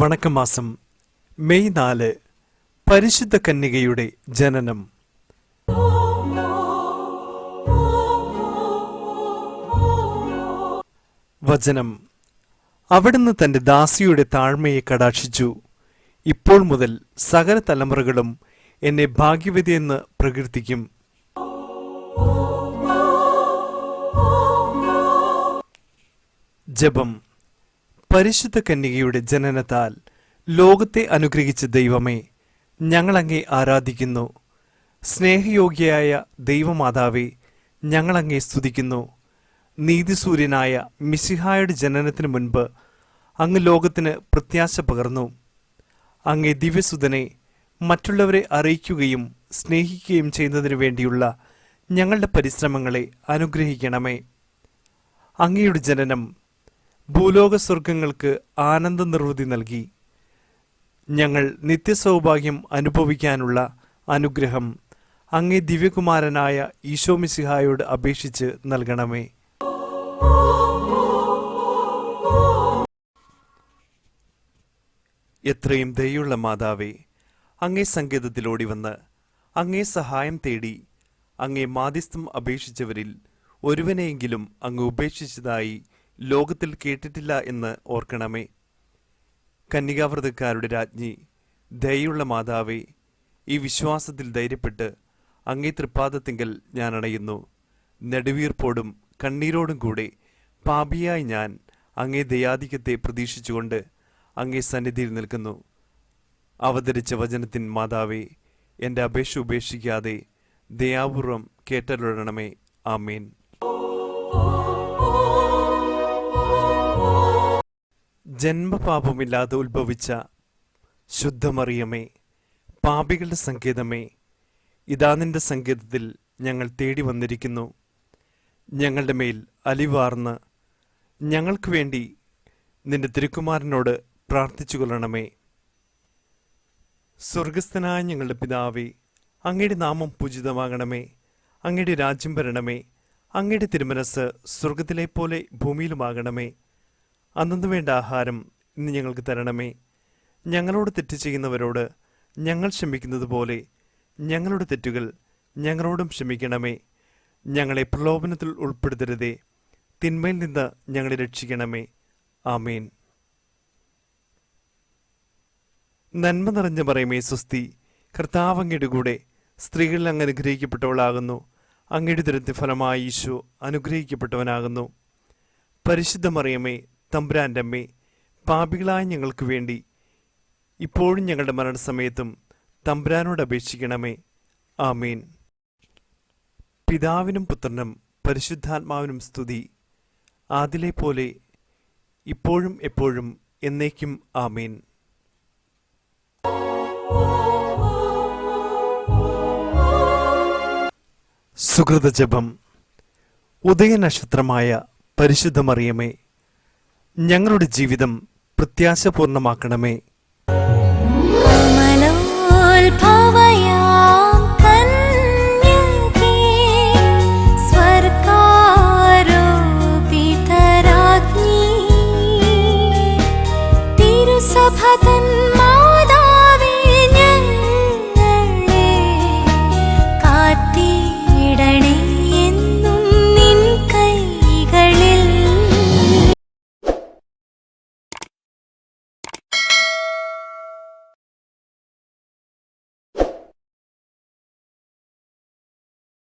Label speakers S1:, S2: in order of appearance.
S1: വണക്കമാസം May 4 പരിശുദ്ധ കന്യകയുടെ ജനനം. വചനം: അവിടുന്ന് തന്റെ ദാസിയുടെ താഴ്മയെ കടാക്ഷിച്ചു. ഇപ്പോൾ മുതൽ സകല തലമുറകളും എന്നെ ഭാഗ്യവതിയെന്ന് പ്രകീർത്തിക്കും. ജപം: പരിശുദ്ധ കന്യകയുടെ ജനനത്താൽ ലോകത്തെ അനുഗ്രഹിച്ച ദൈവമേ, ഞങ്ങളങ്ങേ ആരാധിക്കുന്നു. സ്നേഹയോഗ്യയായ ദൈവമാതാവേ, ഞങ്ങളങ്ങേ സ്തുതിക്കുന്നു. നീതിസൂര്യനായ മിശിഹായുടെ ജനനത്തിനു മുൻപ് അങ്ങ് ലോകത്തിന് പ്രത്യാശ പകർന്നു. അങ്ങേ ദിവ്യസുതനെ മറ്റുള്ളവരെ അറിയിക്കുകയും സ്നേഹിക്കുകയും ചെയ്യുന്നതിനു വേണ്ടിയുള്ള ഞങ്ങളുടെ പരിശ്രമങ്ങളെ അനുഗ്രഹിക്കണമേ. അങ്ങയുടെ ജനനം ഭൂലോക സ്വർഗങ്ങൾക്ക് ആനന്ദ നിർവൃതി നൽകി. ഞങ്ങൾ നിത്യസൗഭാഗ്യം അനുഭവിക്കാനുള്ള അനുഗ്രഹം അങ്ങേ ദിവ്യകുമാരനായ ഈശോ മിശിഹായോട് അപേക്ഷിച്ച് നൽകണമേ. എത്രയും ദയുള്ള മാതാവേ, അങ്ങേ സങ്കേതത്തിലോടി വന്ന് അങ്ങേ സഹായം തേടി അങ്ങേ മാധ്യസ്ഥം അപേക്ഷിച്ചവരിൽ ഒരുവനെയെങ്കിലും അങ്ങ് ഉപേക്ഷിച്ചതായി ലോകത്തിൽ കേട്ടിട്ടില്ല എന്ന് ഓർക്കണമേ. കന്യകാവ്രതക്കാരുടെ രാജ്ഞി, ദയുള്ള മാതാവേ, ഈ വിശ്വാസത്തിൽ ധൈര്യപ്പെട്ട് അങ്ങേ തൃപ്പാദത്തിങ്കൽ ഞാൻ അണയുന്നു. നെടുവീർപ്പോടും കണ്ണീരോടും കൂടെ പാപിയായി ഞാൻ അങ്ങേ ദയാധിക്യത്തെ പ്രതീക്ഷിച്ചുകൊണ്ട് അങ്ങേ സന്നിധിയിൽ നിൽക്കുന്നു. അവതരിച്ച വചനത്തിൻ മാതാവേ, എൻ്റെ അപേക്ഷ ഉപേക്ഷിക്കാതെ ദയാപൂർവം കേട്ടരുളണമേ. ആമേൻ. ജന്മപാപമില്ലാതെ ഉത്ഭവിച്ച ശുദ്ധമറിയമേ, പാപികളുടെ സങ്കേതമേ, ഇതാ നിന്റെ സങ്കേതത്തിൽ ഞങ്ങൾ തേടി വന്നിരിക്കുന്നു. ഞങ്ങളുടെ മേൽ അലിവാർന്ന് ഞങ്ങൾക്ക് വേണ്ടി നിന്റെ തിരുക്കുമാരനോട് പ്രാർത്ഥിച്ചു കൊള്ളണമേ. സ്വർഗസ്ഥനായ ഞങ്ങളുടെ പിതാവേ, അങ്ങയുടെ നാമം പൂജിതമാകണമേ. അങ്ങയുടെ രാജ്യം വരണമേ. അങ്ങയുടെ തിരുമനസ് സ്വർഗത്തിലെ പോലെ ഭൂമിയിലുമാകണമേ. അന്നു വേണ്ട ആഹാരം ഇന്ന് ഞങ്ങൾക്ക് തരണമേ. ഞങ്ങളോട് തെറ്റ് ചെയ്യുന്നവരോട് ഞങ്ങൾ ക്ഷമിക്കുന്നത് പോലെ ഞങ്ങളുടെ തെറ്റുകൾ ഞങ്ങളോടും ക്ഷമിക്കണമേ. ഞങ്ങളെ പ്രലോഭനത്തിൽ ഉൾപ്പെടുത്തരുതേ, തിന്മയിൽ നിന്ന് ഞങ്ങളെ രക്ഷിക്കണമേ. ആമേൻ. നന്മ നിറഞ്ഞ മറിയമേ സ്വസ്തി, കർത്താവ് അങ്ങയുടെ കൂടെ സ്ത്രീകളിൽ അങ്ങ് അനുഗ്രഹിക്കപ്പെട്ടവളാകുന്നു. അങ്ങയുടെ ഉദരത്തിൻ ഫലമായ ഈശോ അനുഗ്രഹിക്കപ്പെട്ടവനാകുന്നു. പരിശുദ്ധ മറിയമേ, തമ്പുരാന്റെ അമ്മേ, പാപികളായ ഞങ്ങൾക്ക് വേണ്ടി ഇപ്പോഴും ഞങ്ങളുടെ മരണസമയത്തും തമ്പുരാനോട് അപേക്ഷിക്കണമേ. ആമേൻ. പിതാവിനും പുത്രനും പരിശുദ്ധാത്മാവിനും സ്തുതി, ആദിലെ പോലെ ഇപ്പോഴും എപ്പോഴും എന്നേക്കും. ആമേൻ. സുകൃതജപം. ഉദയനക്ഷത്രമായ പരിശുദ്ധ മറിയമേ, ഞങ്ങളുടെ ജീവിതം പ്രത്യാശപൂർണമാക്കണമേ.